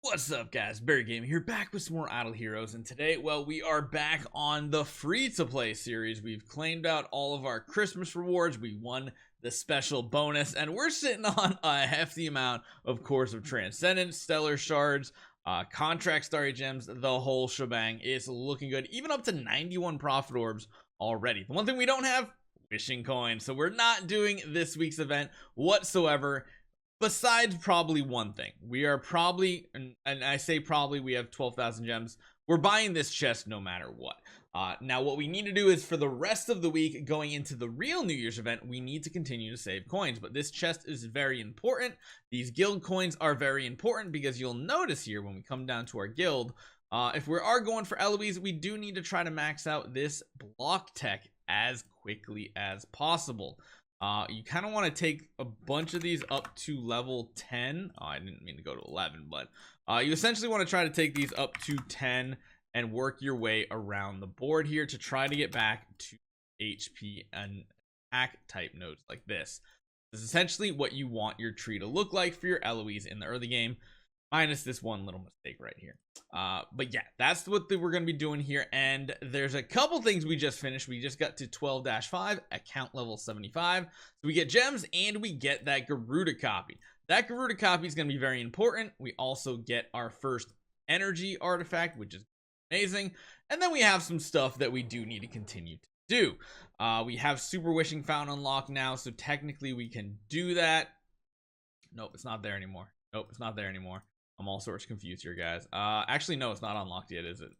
What's up, guys? Barry Gaming here, back with some more Idle Heroes, and today, well, we are back on the free-to-play series. We've claimed out all of our Christmas rewards, we won the special bonus, and we're sitting on a hefty amount, of course, of Transcendence, Stellar Shards, Contract Starry Gems, the whole shebang. It's looking good, even up to 91 Profit Orbs already. The one thing we don't have, Wishing Coins, so we're not doing this week's event whatsoever. Besides probably one thing, we are probably, and I say probably, we have 12,000 gems. We're buying this chest no matter what. Now what we need to do is for the rest of the week going into the real New Year's event, we need to continue to save coins. But this chest is very important. These guild coins are very important because you'll notice here when we come down to our guild, if we are going for Eloise, we do need to try to max out this block tech as quickly as possible. You kind of want to take a bunch of these up to level 10. I didn't mean to go to 11, but you essentially want to try to take these up to 10 and work your way around the board here to try to get back to HP and attack type nodes like this. This is essentially what you want your tree to look like for your Eloise in the early game, minus this one little mistake right here. But yeah, that's what we're going to be doing here. And there's a couple things we just finished. We just got to 12-5, account level 75. So we get gems and we get that Garuda copy. That Garuda copy is going to be very important. We also get our first energy artifact, which is amazing. And then we have some stuff that we do need to continue to do. We have Super Wishing Fountain unlocked now, so technically we can do that. Nope, it's not there anymore. Nope, it's not there anymore. I'm all sorts confused here, guys. Actually, no, it's not unlocked yet, is it?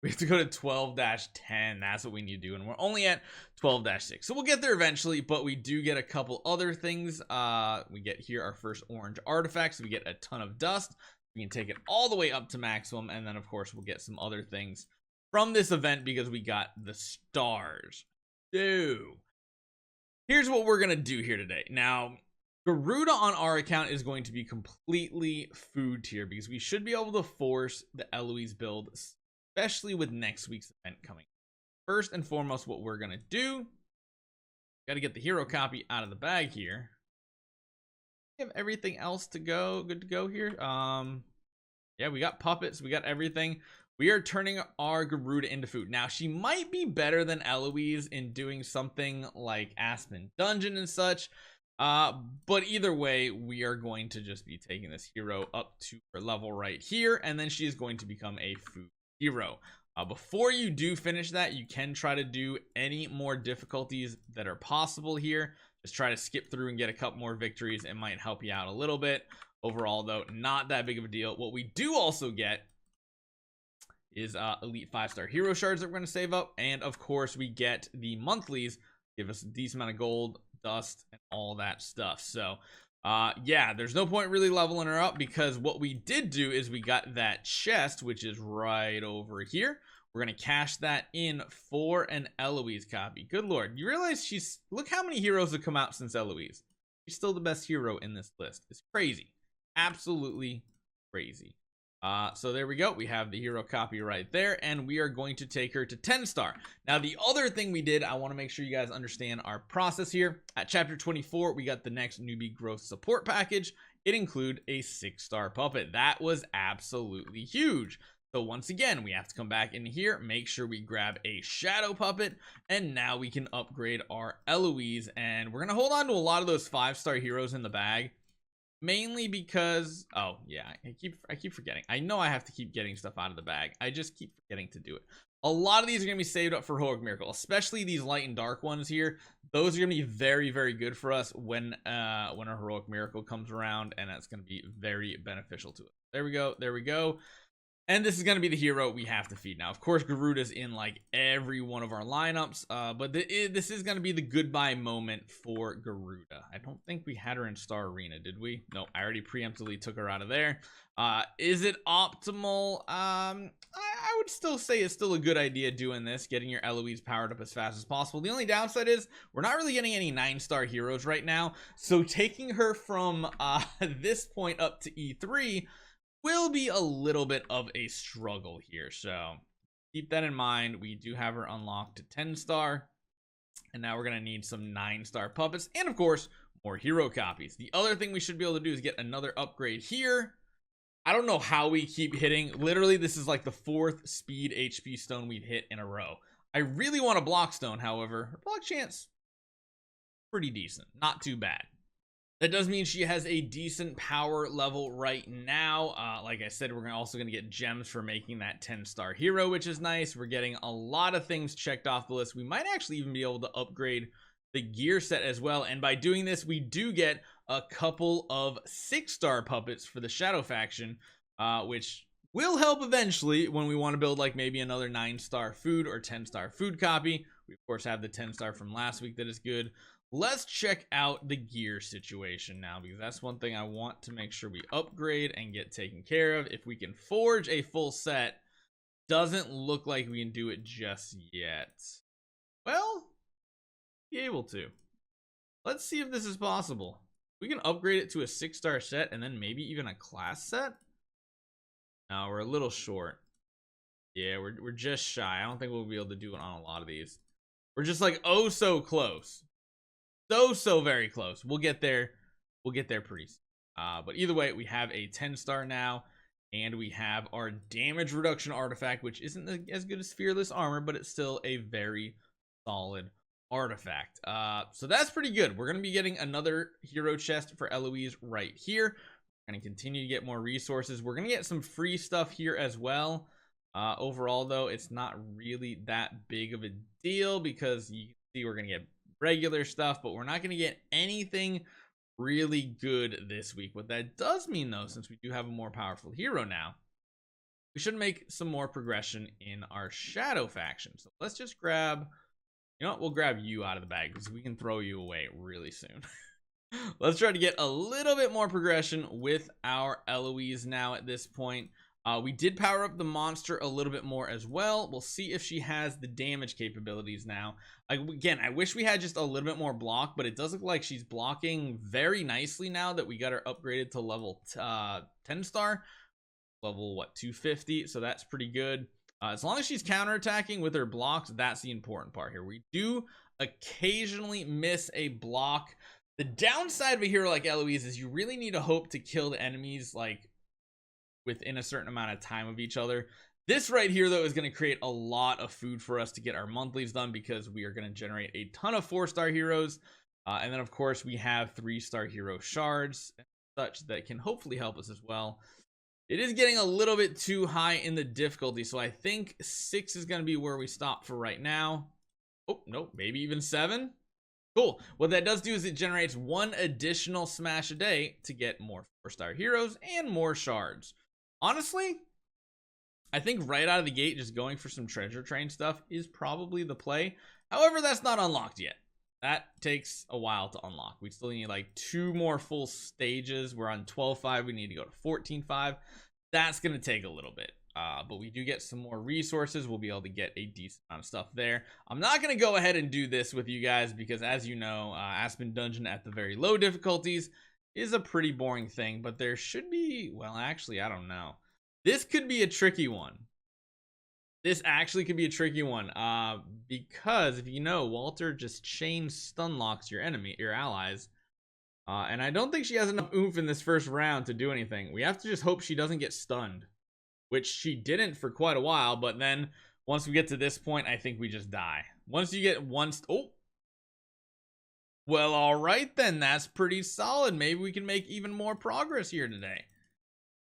We have to go to 12-10. That's what we need to do, and we're only at 12-6. So we'll get there eventually, but we do get a couple other things. We get here our first orange artifacts. We get a ton of dust. We can take it all the way up to maximum, and then, of course, we'll get some other things from this event because we got the stars. Here's what we're going to do here today. Now, Garuda on our account is going to be completely food tier because we should be able to force the Eloise build, especially with next week's event coming. First and foremost, what we're going to do, got to get the hero copy out of the bag here. We have everything else to go, good to go here. Yeah, we got puppets, we got everything. We are turning our Garuda into food. Now, she might be better than Eloise in doing something like Aspen Dungeon and such. But either way, we are going to just be taking this hero up to her level right here, and then she is going to become a food hero. Before you do finish that, you can try to do any more difficulties that are possible here. Just try to skip through and get a couple more victories. It might help you out a little bit. Overall, though, not that big of a deal. What we do also get is elite 5-star hero shards that we're going to save up, and of course we get the monthlies, give us a decent amount of gold, dust, and all that stuff. So yeah, there's no point really leveling her up because what we did do is we got that chest, which is right over here. We're gonna cash that in for an Eloise copy. Good lord, you realize look how many heroes have come out since Eloise. She's still the best hero in this list. It's crazy, absolutely crazy. So there we go. We have the hero copy right there, and we are going to take her to 10-star. Now, the other thing we did, I want to make sure you guys understand our process here. At chapter 24, we got the next newbie growth support package. It included a 6-star puppet. That was absolutely huge. So once again, we have to come back in here, make sure we grab a shadow puppet, and now we can upgrade our Eloise. And we're going to hold on to a lot of those 5-star heroes in the bag. Mainly because, oh yeah, I keep forgetting. I know I have to keep getting stuff out of the bag. I just keep forgetting to do it. A lot of these are going to be saved up for Heroic Miracle, especially these light and dark ones here. Those are going to be very, very good for us when a Heroic Miracle comes around, and that's going to be very beneficial to us. There we go. There we go. And this is going to be the hero we have to feed now. Of course, Garuda's in like every one of our lineups, but this is going to be the goodbye moment for Garuda. I don't think we had her in Star Arena, did we? No, I already preemptively took her out of there. Is it optimal? I would still say it's still a good idea doing this, getting your Eloise powered up as fast as possible. The only downside is we're not really getting any 9-star heroes right now, so taking her from this point up to E3 will be a little bit of a struggle here, so keep that in mind. We do have her unlocked to 10-star, and now we're going to need some 9-star puppets, and of course more hero copies. The other thing we should be able to do is get another upgrade here I don't know how we keep hitting. Literally, this is like the 4th speed HP stone we've hit in a row. I really want a block stone, however. Her block chance, pretty decent. Not too bad. That does mean she has a decent power level right now. Like I said, we're also going to get gems for making that 10-star hero, which is nice. We're getting a lot of things checked off the list. We might actually even be able to upgrade the gear set as well. And by doing this, we do get a couple of 6-star puppets for the Shadow faction, which will help eventually when we want to build like maybe another 9-star food or 10-star food copy. We of course have the 10-star from last week that is good. Let's check out the gear situation now, because that's one thing I want to make sure we upgrade and get taken care of. If we can forge a full set, doesn't look like we can do it just yet. Well, be able to. Let's see if this is possible. We can upgrade it to a 6-star set and then maybe even a class set. No, we're a little short. Yeah, we're just shy. I don't think we'll be able to do it on a lot of these. We're just like oh so close. So very close. We'll get there pretty soon. But either way, we have a 10-star now, and we have our damage reduction artifact, which isn't as good as fearless armor, but it's still a very solid artifact. So that's pretty good. We're gonna be getting another hero chest for Eloise right here. We're gonna continue to get more resources. We're gonna get some free stuff here as well. Overall though, it's not really that big of a deal, because you can see we're gonna get regular stuff, but we're not going to get anything really good this week. What that does mean though, since we do have a more powerful hero now, we should make some more progression in our Shadow faction. So let's just grab, you know what, we'll grab you out of the bag because we can throw you away really soon. Let's try to get a little bit more progression with our Eloise now at this point. We did power up the monster a little bit more as well. We'll see if she has the damage capabilities now. Again, I wish we had just a little bit more block, but it does look like she's blocking very nicely now that we got her upgraded to level 10-star. Level, what, 250? So that's pretty good. As long as she's counterattacking with her blocks, that's the important part here. We do occasionally miss a block. The downside of a hero like Eloise is you really need to hope to kill the enemies like within a certain amount of time of each other. This right here though is going to create a lot of food for us to get our monthlies done, because we are going to generate a ton of 4-star heroes, and then of course we have 3-star hero shards and such that can hopefully help us as well. It is getting a little bit too high in the difficulty, so I think 6 is going to be where we stop for right now. Oh no, maybe even 7. Cool. What that does do is it generates 1 additional smash a day to get more 4-star heroes and more shards. Honestly, I think right out of the gate, just going for some treasure train stuff is probably the play. However, that's not unlocked yet. That takes a while to unlock. We still need like 2 more full stages. We're on 12.5. We need to go to 14.5. That's going to take a little bit. But we do get some more resources. We'll be able to get a decent amount of stuff there. I'm not going to go ahead and do this with you guys because, as you know, Aspen Dungeon at the very low difficulties is a pretty boring thing, but there should be, well, actually, I don't know. This could be a tricky one. This actually could be a tricky one, because if you know, Walter just chain stun locks your allies, and I don't think she has enough oomph in this first round to do anything. We have to just hope she doesn't get stunned, which she didn't for quite a while, but then once we get to this point, I think we just die. Once you get oh, well, all right then, that's pretty solid. Maybe we can make even more progress here today.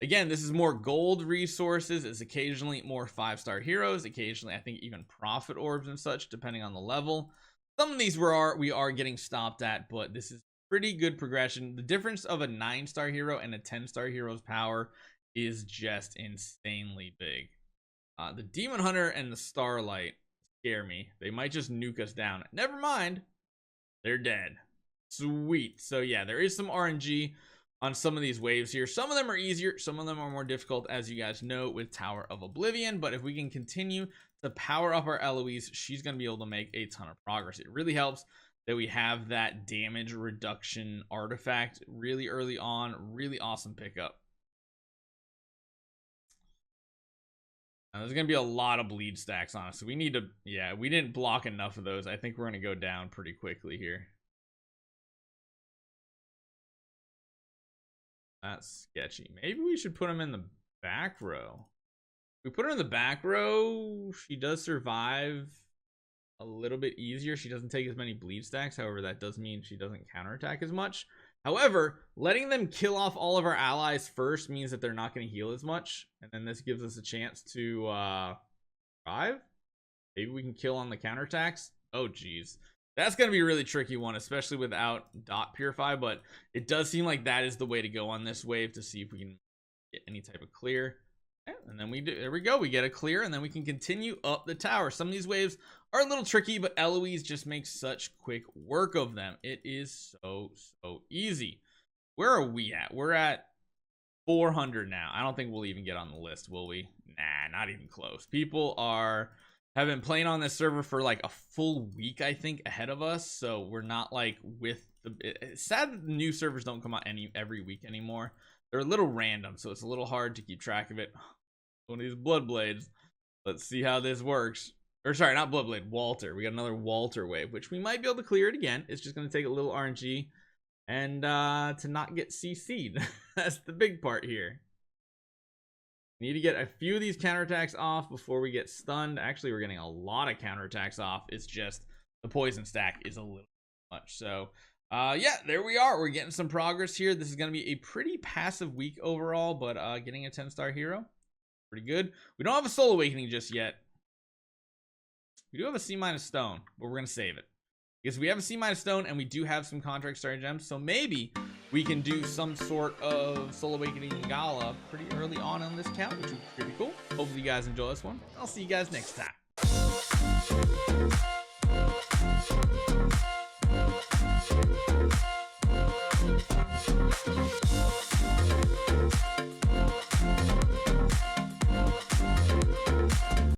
Again, this is more gold resources. It's occasionally more 5-star heroes. Occasionally, I think even profit orbs and such, depending on the level. Some of these we are getting stopped at, but this is pretty good progression. The difference of a 9-star hero and a 10-star hero's power is just insanely big. The Demon Hunter and the Starlight scare me. They might just nuke us down. Never mind. They're dead. Sweet. So yeah, there is some RNG on some of these waves here. Some of them are easier, some of them are more difficult, as you guys know, with Tower of Oblivion. But if we can continue to power up our Eloise, she's going to be able to make a ton of progress. It really helps that we have that damage reduction artifact really early on. Really awesome pickup. Now, there's going to be a lot of bleed stacks on us, so we need to, yeah, we didn't block enough of those. I think we're going to go down pretty quickly here. That's sketchy. Maybe we should put him in the back row. If we put her in the back row, she does survive a little bit easier. She doesn't take as many bleed stacks. However, that does mean she doesn't counterattack as much. However, letting them kill off all of our allies first means that they're not going to heal as much. And then this gives us a chance to survive. Maybe we can kill on the counterattacks. Oh, geez. That's going to be a really tricky one, especially without dot purify. But it does seem like that is the way to go on this wave to see if we can get any type of clear. Yeah, and then there we go. We get a clear, and then we can continue up the tower. Some of these waves are a little tricky, but Eloise just makes such quick work of them. It is so easy. Where are we at? We're at 400 now. I don't think we'll even get on the list, will we? Nah, not even close. People have been playing on this server for like a full week, I think, ahead of us. So we're not like with the. It's sad that the new servers don't come out every week anymore. They're a little random, so it's a little hard to keep track of it. One of these blood blades. Let's see how this works. Or sorry, not blood blade, Walter. We got another Walter wave, which we might be able to clear it again. It's just going to take a little RNG and to not get CC'd. That's the big part here. Need to get a few of these counterattacks off before we get stunned. Actually, we're getting a lot of counterattacks off. It's just the poison stack is a little much. So yeah, there we are. We're getting some progress here. This is going to be a pretty passive week overall, but getting a 10-star hero, pretty good. We don't have a Soul Awakening just yet. We do have a C- stone, but we're going to save it because we have a C- stone and we do have some contract starting gems. So maybe we can do some sort of Soul Awakening Gala pretty early on this count, which would be pretty cool. Hopefully you guys enjoy this one. I'll see you guys next time.